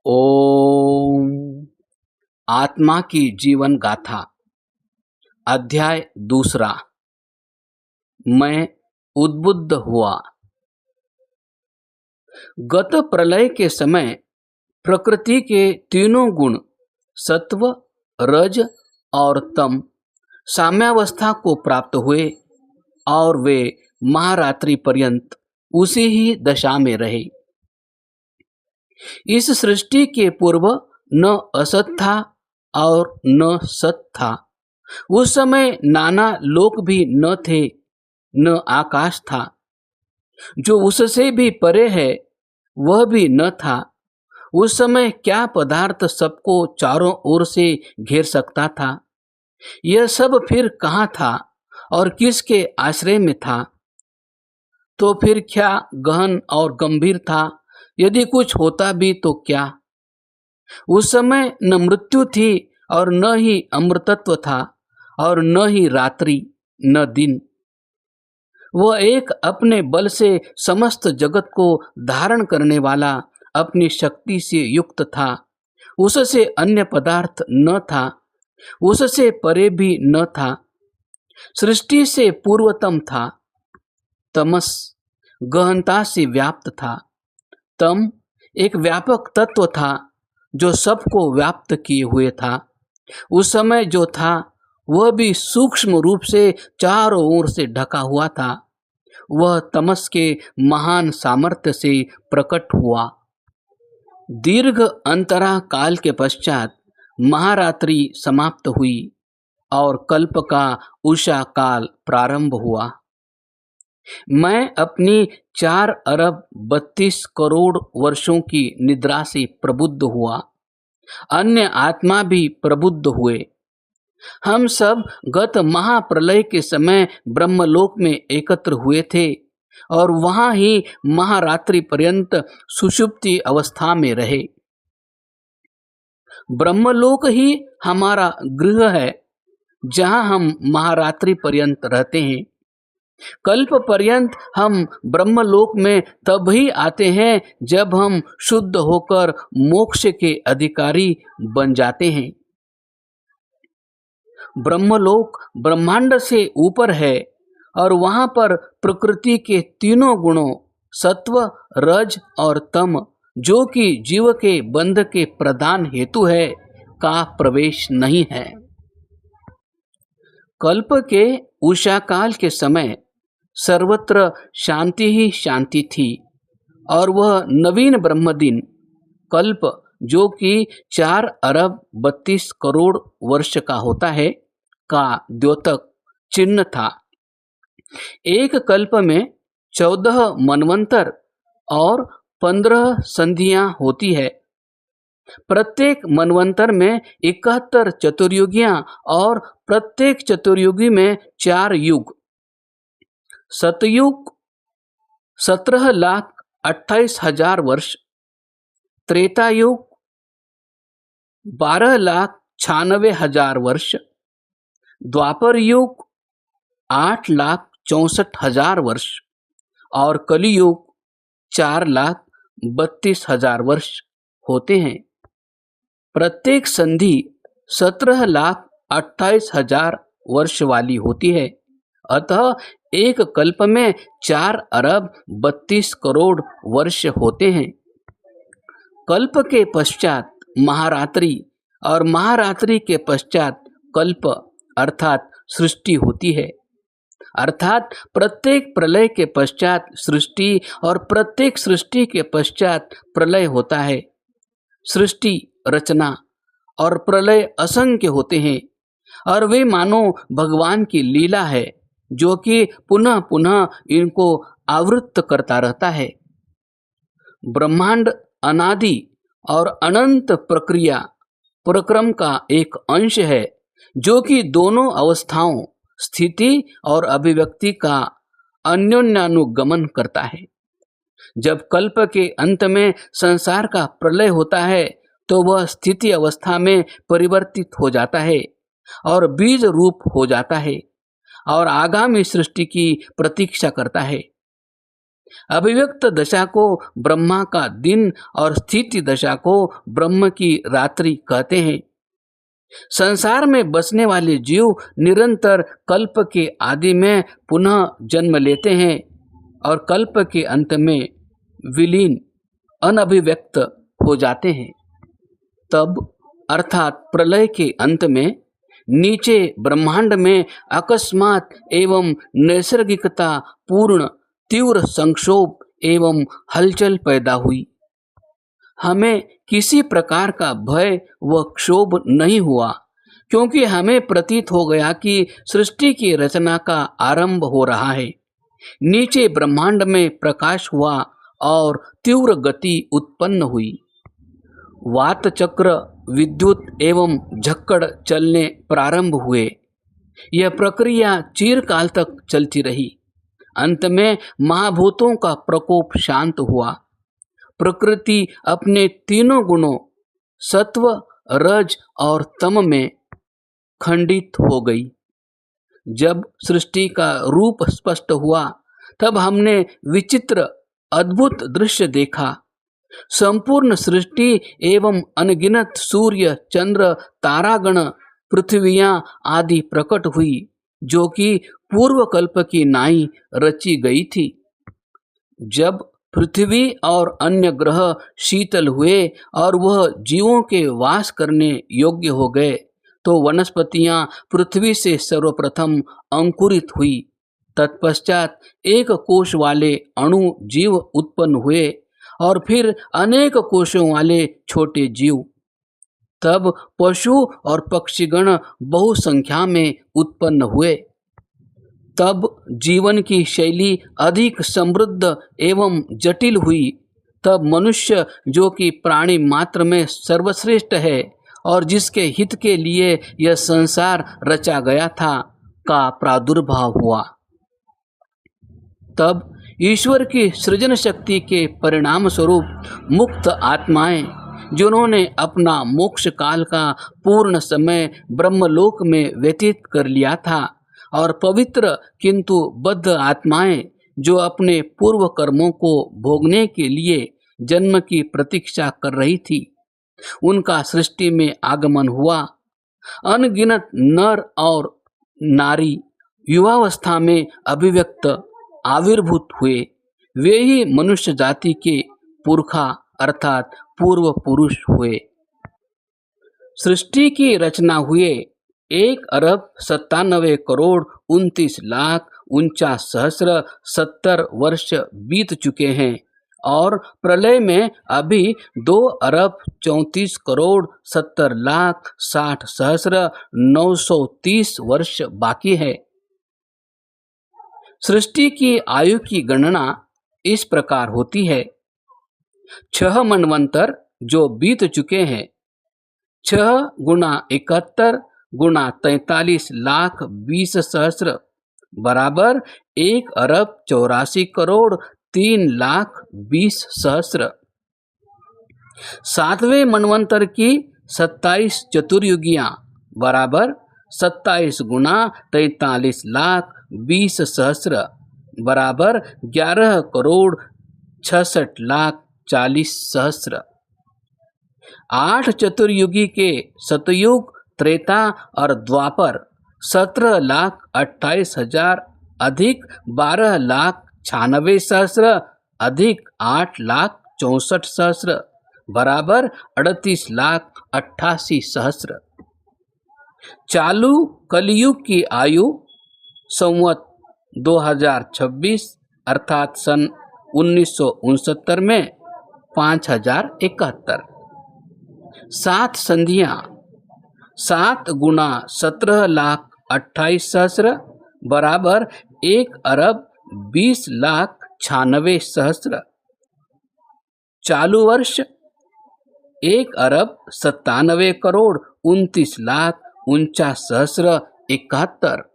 ओम। आत्मा की जीवन गाथा, अध्याय दूसरा। मैं उद्बुद्ध हुआ। गत प्रलय के समय प्रकृति के तीनों गुण सत्व, रज और तम साम्यावस्था को प्राप्त हुए और वे महारात्रि पर्यंत उसी ही दशा में रहे। इस सृष्टि के पूर्व न असत था और न सत था। उस समय नाना लोक भी न थे, न आकाश था। जो उससे भी परे है वह भी न था। उस समय क्या पदार्थ सबको चारों ओर से घेर सकता था? यह सब फिर कहाँ था और किसके आश्रय में था? तो फिर क्या गहन और गंभीर था? यदि कुछ होता भी तो क्या? उस समय न मृत्यु थी और न ही अमृतत्व था और न ही रात्रि न दिन। वह एक अपने बल से समस्त जगत को धारण करने वाला अपनी शक्ति से युक्त था। उससे अन्य पदार्थ न था, उससे परे भी न था। सृष्टि से पूर्वतम था। तमस गहनता से व्याप्त था। तम एक व्यापक तत्व था जो सबको व्याप्त किए हुए था। उस समय जो था वह भी सूक्ष्म रूप से चारों ओर से ढका हुआ था। वह तमस के महान सामर्थ्य से प्रकट हुआ। दीर्घ अंतरा काल के पश्चात महारात्रि समाप्त हुई और कल्प का उषा काल प्रारंभ हुआ। मैं अपनी 4 अरब 32 करोड़ वर्षों की निद्रा से प्रबुद्ध हुआ। अन्य आत्मा भी प्रबुद्ध हुए। हम सब गत महाप्रलय के समय ब्रह्मलोक में एकत्र हुए थे और वहां ही महारात्रि पर्यंत सुषुप्ति अवस्था में रहे। ब्रह्मलोक ही हमारा गृह है जहां हम महारात्रि पर्यंत रहते हैं। कल्प पर्यंत हम ब्रह्मलोक में तब ही आते हैं जब हम शुद्ध होकर मोक्ष के अधिकारी बन जाते हैं। ब्रह्मलोक ब्रह्मांड से ऊपर है और वहां पर प्रकृति के तीनों गुणों सत्व, रज और तम, जो कि जीव के बंध के प्रधान हेतु है, का प्रवेश नहीं है। कल्प के उषाकाल के समय सर्वत्र शांति ही शांति थी और वह नवीन ब्रह्मदिन कल्प, जो कि 4 अरब 32 करोड़ वर्ष का होता है, का द्योतक चिन्ह था। एक कल्प में 14 मनवंतर और 15 संधियां होती है। प्रत्येक मनवंतर में 71 चतुर्युगियां और प्रत्येक चतुर्युगी में 4 युग। सतयुग 17,28,000 वर्ष, त्रेता युग 12,96,000 वर्ष, द्वापर युग 8,64,000 वर्ष और कलियुग 4,32,000 वर्ष होते हैं। प्रत्येक संधि 17,28,000 वर्ष वाली होती है। अतः एक कल्प में 4 अरब 32 करोड़ वर्ष होते हैं। कल्प के पश्चात महारात्रि और महारात्रि के पश्चात कल्प अर्थात सृष्टि होती है। अर्थात प्रत्येक प्रलय के पश्चात सृष्टि और प्रत्येक सृष्टि के पश्चात प्रलय होता है। सृष्टि, रचना और प्रलय असंख्य होते हैं और वे मानो भगवान की लीला है जो कि पुनः पुनः इनको आवृत्त करता रहता है। ब्रह्मांड अनादि और अनंत प्रक्रिया प्रक्रम का एक अंश है जो कि दोनों अवस्थाओं, स्थिति और अभिव्यक्ति का अन्योन्यानुगमन करता है। जब कल्प के अंत में संसार का प्रलय होता है तो वह स्थिति अवस्था में परिवर्तित हो जाता है और बीज रूप हो जाता है और आगामी सृष्टि की प्रतीक्षा करता है। अभिव्यक्त दशा को ब्रह्मा का दिन और स्थिति दशा को ब्रह्म की रात्रि कहते हैं। संसार में बसने वाले जीव निरंतर कल्प के आदि में पुनः जन्म लेते हैं और कल्प के अंत में विलीन अनभिव्यक्त हो जाते हैं। तब अर्थात प्रलय के अंत में नीचे ब्रह्मांड में अकस्मात एवं नैसर्गिकता पूर्ण तीव्र संक्षोभ एवं हलचल पैदा हुई। हमें किसी प्रकार का भय व क्षोभ नहीं हुआ, क्योंकि हमें प्रतीत हो गया कि सृष्टि की रचना का आरंभ हो रहा है। नीचे ब्रह्मांड में प्रकाश हुआ और तीव्र गति उत्पन्न हुई। वात चक्र, विद्युत एवं झक्कड़ चलने प्रारंभ हुए। यह प्रक्रिया चिरकाल तक चलती रही। अंत में महाभूतों का प्रकोप शांत हुआ। प्रकृति अपने तीनों गुणों सत्व, रज और तम में खंडित हो गई। जब सृष्टि का रूप स्पष्ट हुआ तब हमने विचित्र अद्भुत दृश्य देखा। संपूर्ण सृष्टि एवं अनगिनत सूर्य, चंद्र, तारागण, पृथ्वियां आदि प्रकट हुई, जो कि पूर्व कल्प की नाई रची गई थी। जब पृथ्वी और अन्य ग्रह शीतल हुए और वह जीवों के वास करने योग्य हो गए, तो वनस्पतियां पृथ्वी से सर्वप्रथम अंकुरित हुई। तत्पश्चात एक कोश वाले अणु जीव उत्पन्न हुए और फिर अनेक कोशों वाले छोटे जीव। तब पशु और पक्षीगण बहुसंख्या में उत्पन्न हुए। तब जीवन की शैली अधिक समृद्ध एवं जटिल हुई। तब मनुष्य, जो कि प्राणी मात्र में सर्वश्रेष्ठ है और जिसके हित के लिए यह संसार रचा गया था, का प्रादुर्भाव हुआ। तब ईश्वर की सृजन शक्ति के परिणाम स्वरूप मुक्त आत्माएं, जिन्होंने अपना मोक्ष काल का पूर्ण समय ब्रह्मलोक में व्यतीत कर लिया था, और पवित्र किंतु बद्ध आत्माएं, जो अपने पूर्व कर्मों को भोगने के लिए जन्म की प्रतीक्षा कर रही थी, उनका सृष्टि में आगमन हुआ। अनगिनत नर और नारी युवावस्था में अभिव्यक्त आविर्भूत हुए। वे ही मनुष्य जाति के पुरखा अर्थात पूर्व पुरुष हुए। सृष्टि की रचना हुए 1,97,29,49,70 वर्ष बीत चुके हैं और प्रलय में अभी 2,34,70,60,930 वर्ष बाकी है। सृष्टि की आयु की गणना इस प्रकार होती है। 6 मनवंतर जो बीत चुके हैं, 6 गुणा 71 गुणा 43,20,000 बराबर 1,84,03,20,000। 7वें मनवंतर की 27 चतुर्युगियां बराबर 27 गुणा 43,20,000 बराबर 11,66,40,000। 8 चतुर्युगी के सतयुग, त्रेता और द्वापर 17,28,000 अधिक 12,96,000 अधिक 8,64,000 बराबर 38,88,000। चालू कलयुग की आयु संवत 2026 अर्थात सन 1969 में 5,071। 7 संधियां 7 गुणा 17,28,000 बराबर 1,20,96,000। चालू वर्ष 1,97,29,49,071।